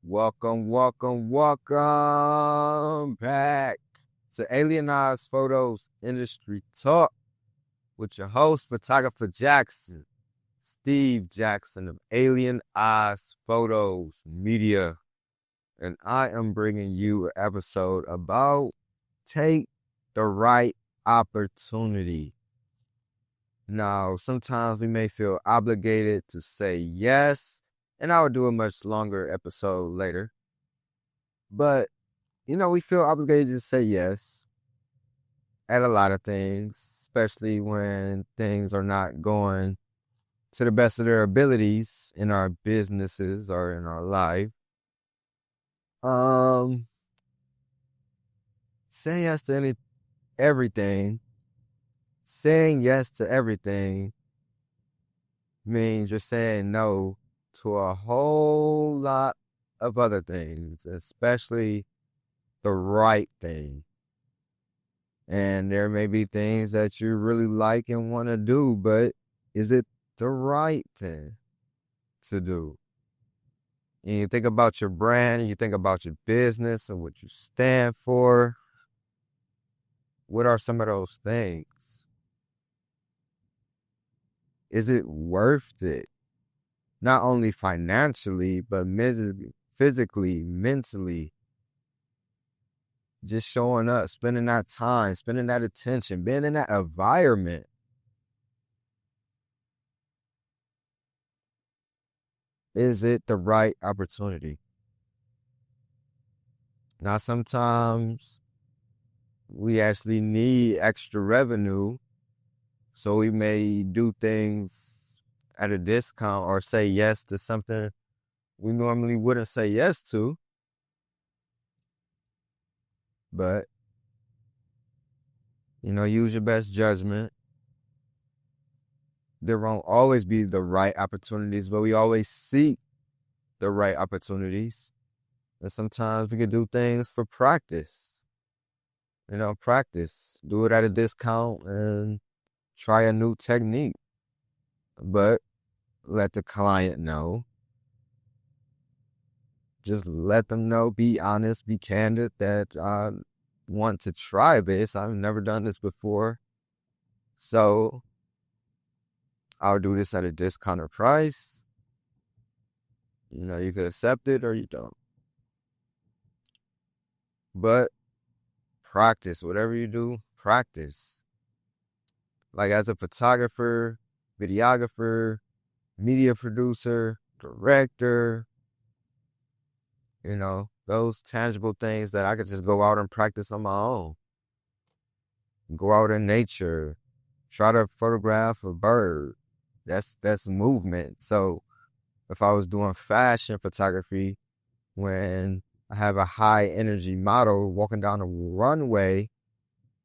Welcome back to Eyez Photos Industry Talk with your host, photographer Jackson, Steve Jackson of Alien Eyes Photos Media. And I am bringing you an episode about take the right opportunity. Now, sometimes we may feel obligated to say yes, and I will do a much longer episode later. But, we feel obligated to say yes at a lot of things, especially when things are not going to the best of their abilities in our businesses or in our life. Saying yes to everything. Saying yes to everything means you're saying no to a whole lot of other things, especially the right thing. And there may be things that you really like and want to do, but is it the right thing to do? And you think about your brand, and you think about your business and what you stand for. What are some of those things? Is it worth it? Not only financially, but physically, mentally. Just showing up, spending that time, spending that attention, being in that environment. Is it the right opportunity? Now, sometimes we actually need extra revenue, so we may do things at a discount or say yes to something we normally wouldn't say yes to. But, use your best judgment. There won't always be the right opportunities, but we always seek the right opportunities. And sometimes we can do things for practice. Practice. Do it at a discount and try a new technique. But let the client know. Just let them know, be honest, be candid that I want to try this. I've never done this before. So I'll do this at a discounted price. You could accept it or you don't. But practice. Whatever you do, practice. Like as a photographer, videographer, media producer, director, those tangible things that I could just go out and practice on my own. Go out in nature, try to photograph a bird. That's movement. So if I was doing fashion photography, when I have a high energy model walking down a runway,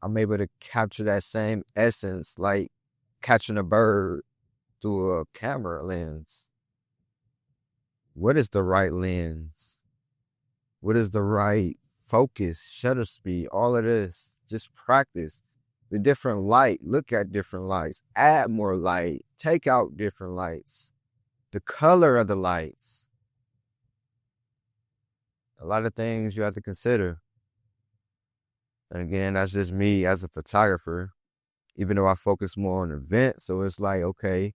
I'm able to capture that same essence, like catching a bird through a camera lens. What is the right lens? What is the right focus, shutter speed, all of this? Just practice. The different light, look at different lights, add more light, take out different lights, the color of the lights. A lot of things you have to consider. And again, that's just me as a photographer, even though I focus more on events. So it's like, okay,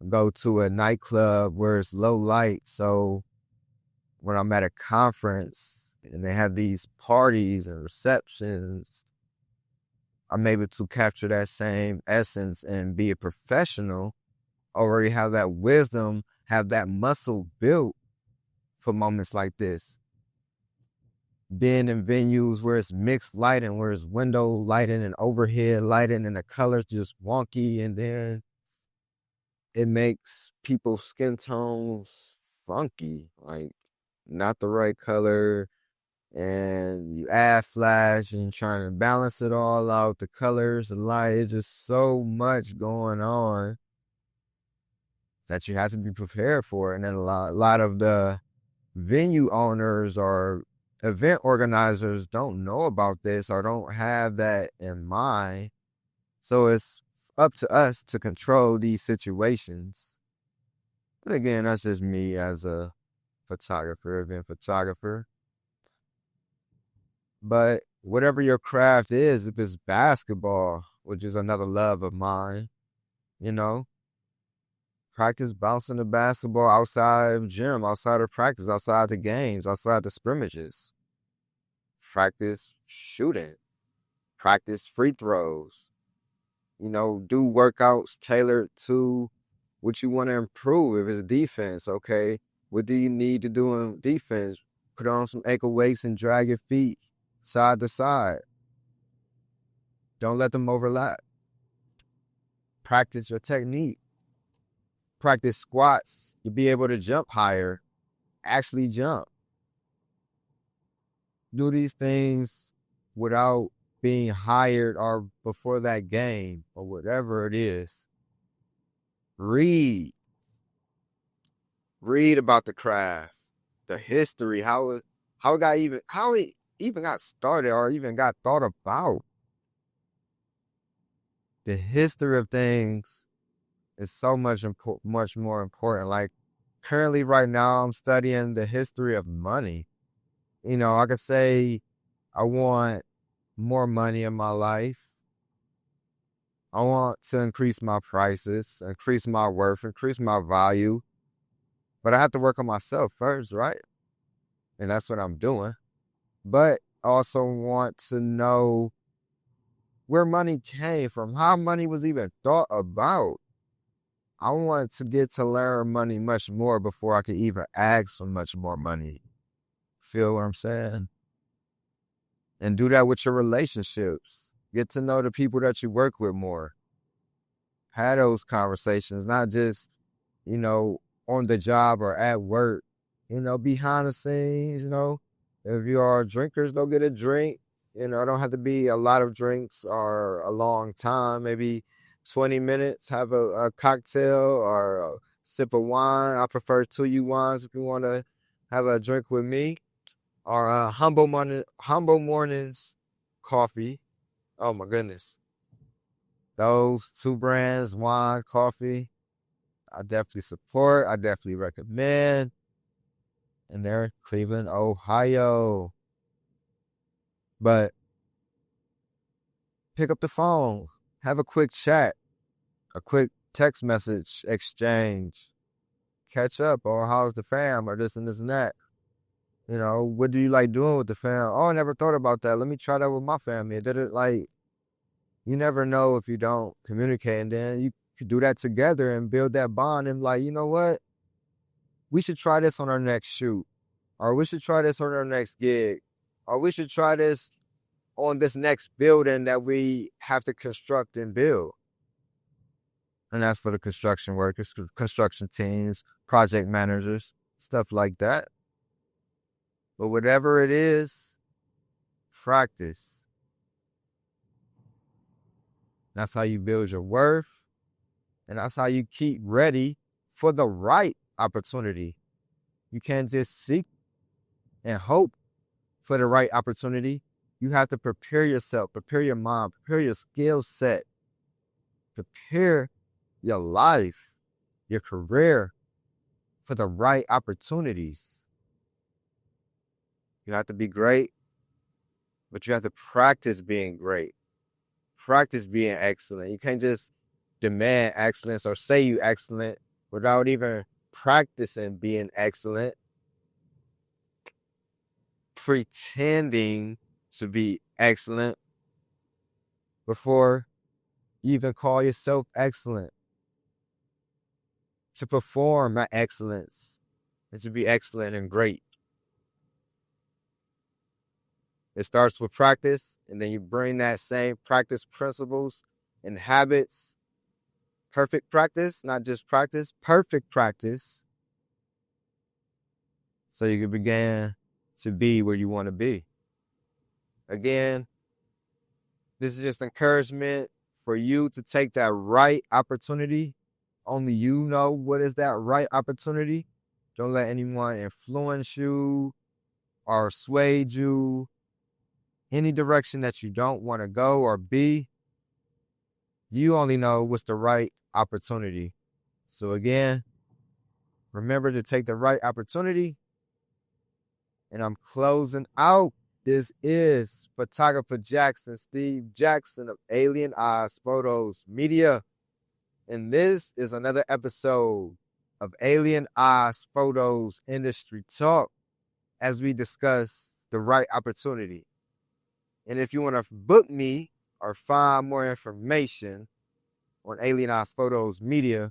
I go to a nightclub where it's low light. So when I'm at a conference and they have these parties and receptions, I'm able to capture that same essence and be a professional, already have that wisdom, have that muscle built for moments like this. Being in venues where it's mixed lighting, where it's window lighting and overhead lighting and the colors just wonky, and then it makes people's skin tones funky, like not the right color, and you add flash and trying to balance it all out, the colors, the light, it's just so much going on that you have to be prepared for. And then a lot of the venue owners or event organizers don't know about this or don't have that in mind. So it's up to us to control these situations. But again, that's just me as a photographer, being a photographer. But whatever your craft is, if it's basketball, which is another love of mine, you know, practice bouncing the basketball outside of gym, outside of practice, outside the games, outside the scrimmages. Practice shooting, practice free throws, do workouts tailored to what you want to improve. If it's defense, okay, what do you need to do in defense? Put on some ankle weights and drag your feet side to side. Don't let them overlap. Practice your technique. Practice squats. You'll be able to jump higher. Actually jump. Do these things without being hired or before that game or whatever it is. Read about the craft, the history, how it even got started or even got thought about. The history of things is so much more important. Like currently right now I'm studying the history of money. I could say I want more money in my life. I want to increase my prices, increase my worth, increase my value. But I have to work on myself first, right? And that's what I'm doing. But I also want to know where money came from, how money was even thought about. I want to get to learn money much more before I could even ask for much more money. Feel what I'm saying? And do that with your relationships. Get to know the people that you work with more. Have those conversations, not just, on the job or at work. Behind the scenes, if you are drinkers, go get a drink. It don't have to be a lot of drinks or a long time. Maybe 20 minutes, have a cocktail or a sip of wine. I prefer 2U wines if you want to have a drink with me. Or Humble Mornings coffee. Oh my goodness. Those two brands, wine, coffee, I definitely support. I definitely recommend. And they're in Cleveland, Ohio. But pick up the phone. Have a quick chat. A quick text message exchange. Catch up. Or how's the fam? Or this and this and that. What do you like doing with the fam? Oh, I never thought about that. Let me try that with my family. You never know if you don't communicate. And then you could do that together and build that bond. And you know what? We should try this on our next shoot. Or we should try this on our next gig. Or we should try this on this next building that we have to construct and build. And that's for the construction workers, construction teams, project managers, stuff like that. But whatever it is, practice. That's how you build your worth. And that's how you keep ready for the right opportunity. You can't just seek and hope for the right opportunity. You have to prepare yourself, prepare your mind, prepare your skill set, prepare your life, your career for the right opportunities. You have to be great, but you have to practice being great. Practice being excellent. You can't just demand excellence or say you excellent without even practicing being excellent. Pretending to be excellent before you even call yourself excellent. To perform at excellence and to be excellent and great. It starts with practice, and then you bring that same practice principles and habits. Perfect practice, not just practice, perfect practice. So you can begin to be where you want to be. Again, this is just encouragement for you to take that right opportunity. Only you know what is that right opportunity. Don't let anyone influence you or sway you any direction that you don't want to go or be. You only know what's the right opportunity. So again, remember to take the right opportunity And I'm closing out. This is photographer Jackson, Steve Jackson of Alien Eyes Photos Media. And this is another episode of Alien Eyes Photos Industry Talk as we discuss the right opportunity. And if you want to book me or find more information on Alien Eyes Photos Media,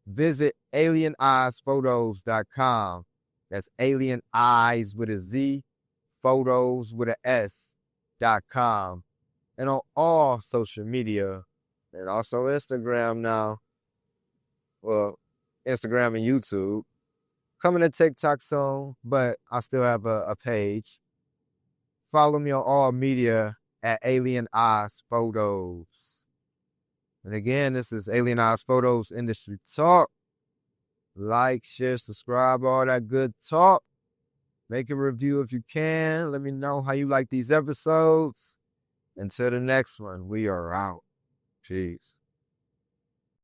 visit alieneyesphotos.com. That's Alien Eyes with a Z, Photos with a S.com. And on all social media, and also Instagram now. Well, Instagram and YouTube. Coming to TikTok soon, but I still have a page. Follow me on all media at Alien Eyes Photos. And again, this is Alien Eyes Photos Industry Talk. Like, share, subscribe, all that good talk. Make a review if you can. Let me know how you like these episodes. Until the next one, we are out. Peace.